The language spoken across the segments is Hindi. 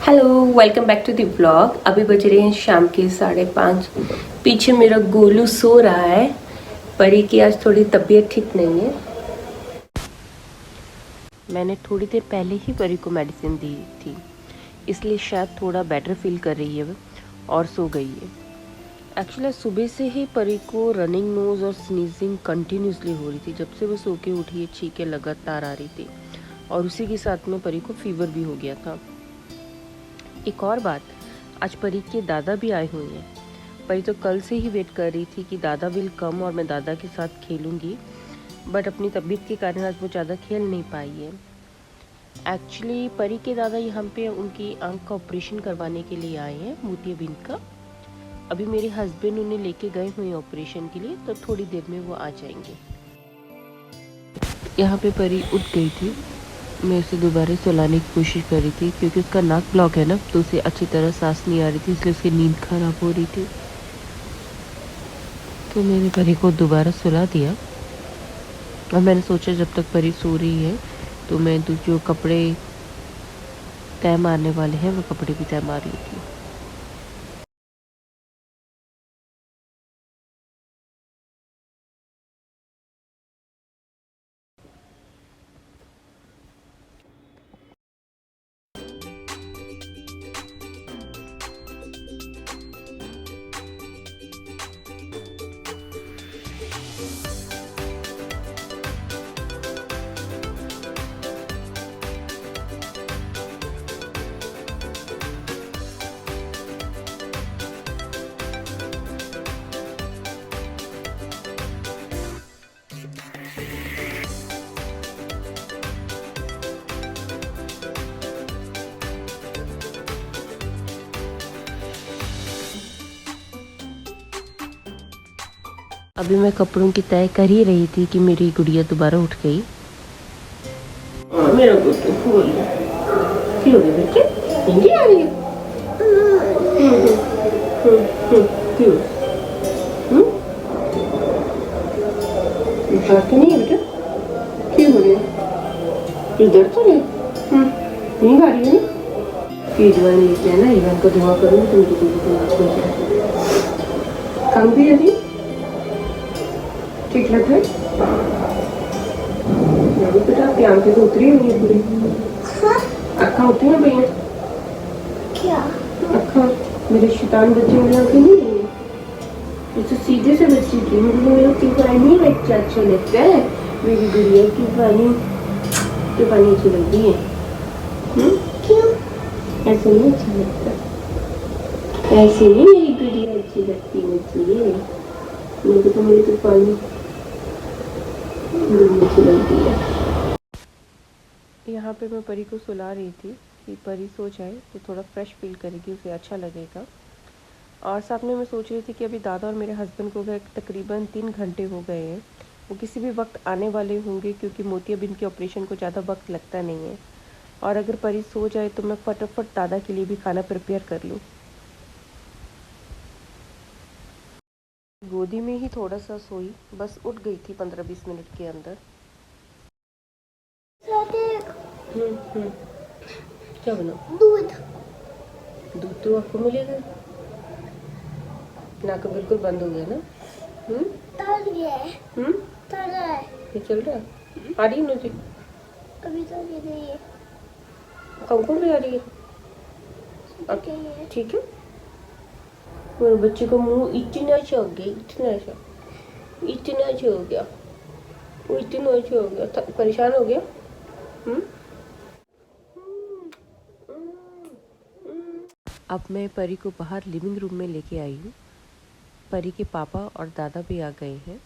Hello, welcome back to the vlog. अभी बज रहे हैं शाम के 5:30। पीछे मेरा गोलू सो रहा है। परी की आज थोड़ी तबीयत ठीक नहीं है। मैंने थोड़ी देर पहले ही परी को मेडिसिन दी थी, इसलिए शायद थोड़ा बेटर फील कर रही है वो और सो गई है। एक्चुअली सुबह से ही परी को रनिंग नोज और स्नीजिंग कंटिन्यूसली हो रही थी। जब से वो सो के उठी है छींकें लगातार आ रही थी और उसी के साथ में परी को फीवर भी हो गया था। एक और बात, आज परी के दादा भी आए हुए हैं। परी तो कल से ही वेट कर रही थी कि दादा विल कम और मैं दादा के साथ खेलूंगी, बट अपनी तबीयत के कारण आज वो ज़्यादा खेल नहीं पाई है। एक्चुअली परी के दादा यहाँ पे उनकी आंख का ऑपरेशन करवाने के लिए आए हैं, मोतियाबिंद का। अभी मेरे हस्बैंड उन्हें लेके गए हुए हैं ऑपरेशन के लिए, तो थोड़ी देर में वो आ जाएंगे। यहाँ पे परी उठ गई थी। मैं उसे दोबारा सुलाने की कोशिश कर रही थी क्योंकि उसका नाक ब्लॉक है ना, तो उसे अच्छी तरह सांस नहीं आ रही थी, इसलिए उसकी नींद खराब हो रही थी। तो मैंने परी को दोबारा सुला दिया और मैंने सोचा जब तक परी सो रही है तो मैं जो कपड़े तय मारने वाले हैं वो कपड़े भी तय मार लेती हूँ। अभी मैं कपड़ों की तय कर ही रही थी कि मेरी गुड़िया दोबारा उठ गई। मेरा क्यों बच्चे हिंदी आ रही है? क्यों तो नहीं है बेटा? क्यों हो रही है? कोई दर्द तो नहीं? नींद आ रही है ना? ये दवाई लेके आना, इवन को धुआं करूँगी तो मुझे कोई काम भी है। ठीक लग रहा है बेटा? आपकी आंखें तो उतरी हुई है पूरी। अक्खा उतरी है भैया? क्या अक्खा? मेरे शैतान बच्चे वाली आंखें नहीं है, ये तो सीधे से बच्चे की। मुझे मेरा किफानी बच्चा अच्छा लगता है। मेरी गुड़िया किफानी अच्छी लगती है। क्यों ऐसे नहीं अच्छा लगता? ऐसे नहीं मेरी गुड़िया अच्छी लगती मुझे। मुझे तो मेरी किफानी अच्छी लगती है। यहाँ पे मैं परी को सुला रही थी कि परी सो जाए तो थोड़ा फ्रेश फील करेगी, उसे अच्छा लगेगा। और साथ में मैं सोच रही थी कि अभी दादा और मेरे हस्बैंड को गए तकरीबन 3 घंटे हो गए हैं। वो किसी भी वक्त आने वाले होंगे क्योंकि मोतियाबिंद के ऑपरेशन को ज़्यादा वक्त लगता नहीं है। और अगर परी सो जाए तो मैं फटाफट दादा के लिए भी खाना प्रिपेयर कर लूँ। गोदी में ही थोड़ा सा सोई, बस उठ गई थी 15-20 मिनट के अंदर। क्या बना? दूध। दूध तो आपको मिलेगा। नाक बिल्कुल बंद हो गया ना? तर गया है। तर रहा है। ये चल रहा है? आ रही है मुझे अभी तो ये नहीं है। कौन भी आ रही है? ठीक है। मेरे बच्चे का मुंह इतना अच्छा हो गया, इतना अच्छा हो गया, वो इतना अच्छा हो गया। परेशान हो गया। अब मैं परी को बाहर लिविंग रूम में लेके आई हूँ। परी के पापा और दादा भी आ गए हैं।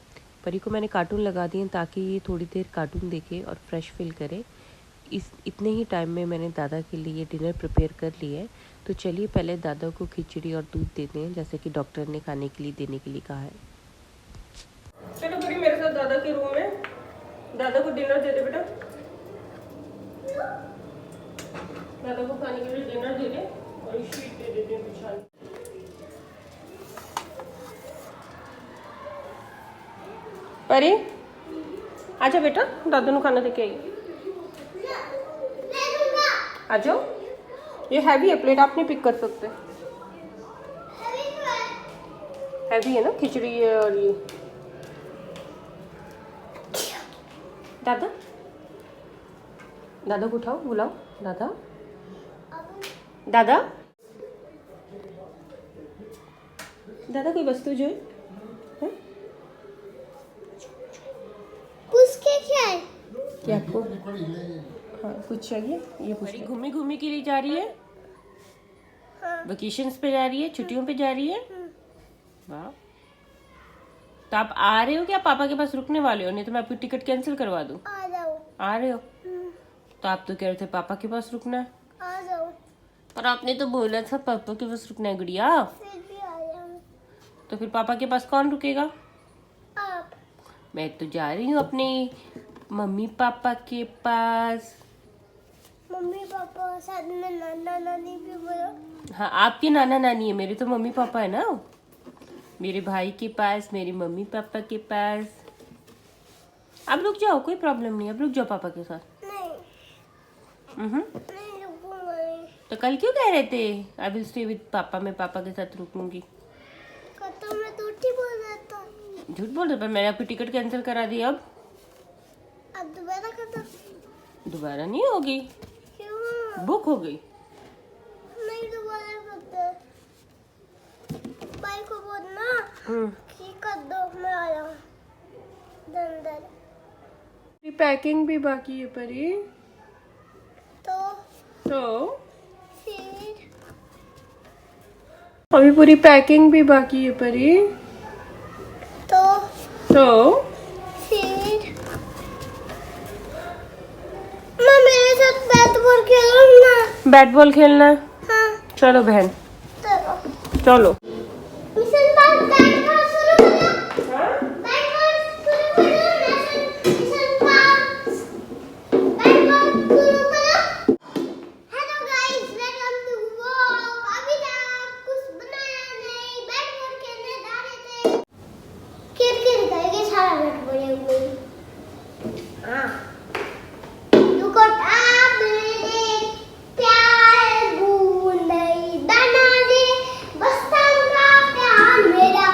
परी को मैंने कार्टून लगा दिए ताकि ये थोड़ी देर कार्टून देखे और फ्रेश फील करे। इतने ही टाइम में मैंने दादा के लिए डिनर प्रिपेयर कर लिया है। तो चलिए पहले दादा को खिचड़ी और दूध देते हैं, जैसे कि डॉक्टर ने खाने के लिए देने के लिए कहा है। चलो परी मेरे साथ दादा के रूम में, दादा को डिनर दे दे बेटा। दादा को खाने के लिए डिनर दे दे और शीट दे देते हैं बिछाने। परी आजा बेटा, दादू ने खाना देके आई। आ जाओ ये हैवी है, प्लेट आप नहीं पिक कर सकते। हैवी है ना, खिचड़ी है और ये। दादा, दादा को उठाओ, बुलाओ दादा। दादा, दादा कोई वस्तु जो है? उसके क्या है? क्या आपको हाँ कुछ चाहिए? ये पूछ घूमी घूमी के लिए जा रही है, वेकेशंस पे जा रही है, छुट्टियों पे जा रही है। वाह, तो आप आ रहे हो क्या पापा के पास रुकने वाले हो? नहीं तो मैं आपकी टिकट कैंसिल करवा दूं। आ जाओ। आ रहे हो? तो आप तो कह रहे थे पापा के पास रुकना है। आ जाओ। पर आपने तो बोला था पापा के पास रुकना है गुड़िया। फिर भी आ जाओ। तो फिर पापा के पास कौन रुकेगा? आप। मैं तो जा रही हूँ अपने मम्मी पापा के पास। मम्मी पापा साथ में नाना नानी भी बोलो। हाँ, आपके नाना नानी है, मेरे तो मम्मी पापा है ना। मेरे भाई के पास, मेरे मम्मी पापा के पास। अब रुक जाओ, कोई प्रॉब्लम नहीं, अब रुक जाओ पापा के साथ। नहीं नहीं रुकूंगा नहीं। तो कल क्यों कह रहे थे आई विल स्टे विद पापा, मैं पापा के साथ रुकूंगी? कतो मैं झूठी बोल रहा था। झूठ बोल रहे, पर मैंने आपकी टिकट कैंसिल करा दी। अब दोबारा कतो। दोबारा नहीं होगी, क्यों? बुक हो गई। नहीं दोबारा कतो। भाई को बोलना कि कर दो, मैं आ रहा हूँ अंदर। पैकिंग भी बाकी है परी। तो फिर अभी पूरी पैकिंग भी बाकी है परी। तो फिर मैं मेरे साथ बैट बॉल खेलो ना। बैट बॉल खेलना है? हाँ चलो बहन, चलो। चलो। मिशन पास बैट बॉल शुरू करो। बैट बॉल शुरू करो। मिशन पास बैट बॉल शुरू करो। Hello guys, welcome to vlog. अभी तक कुछ बनाया नहीं, बैट बॉल खेलने जा रहे थे। खेल के सारा बैट बॉल हुए। हाँ रुको, आप मेरे प्यार भूल नहीं दाना रे, बस्ता का प्यार मेरा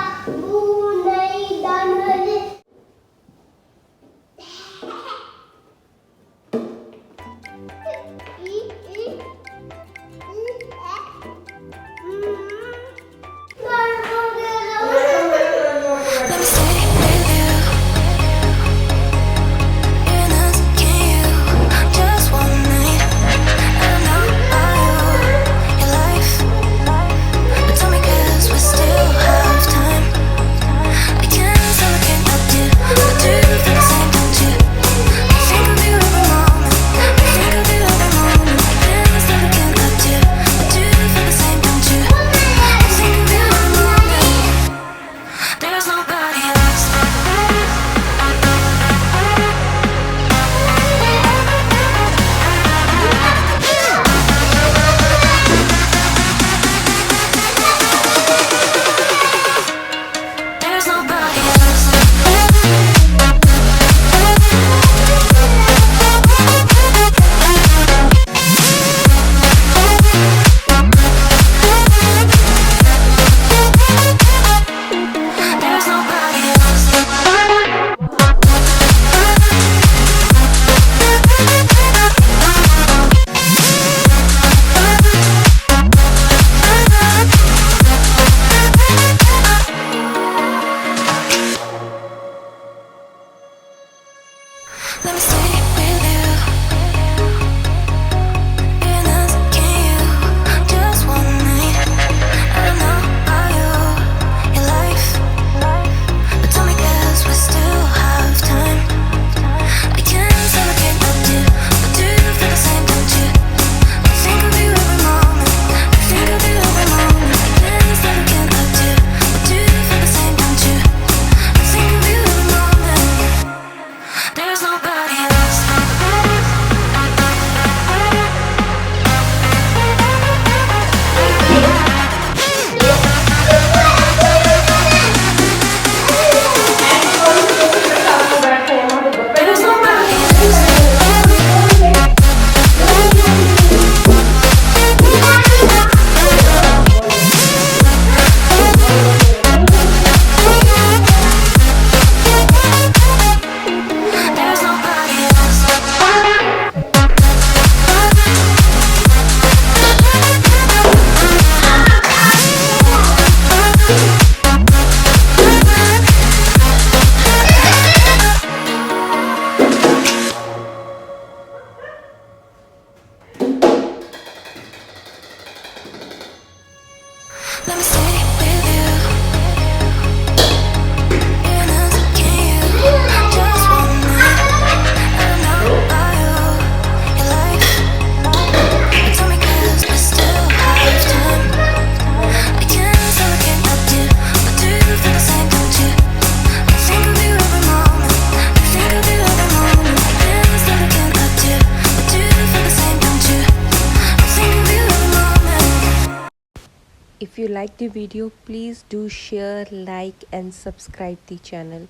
If you like the video, please do share, like and subscribe the channel.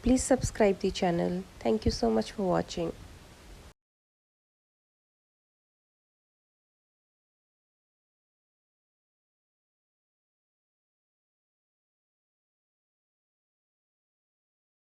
Please subscribe the channel. Thank you so much for watching.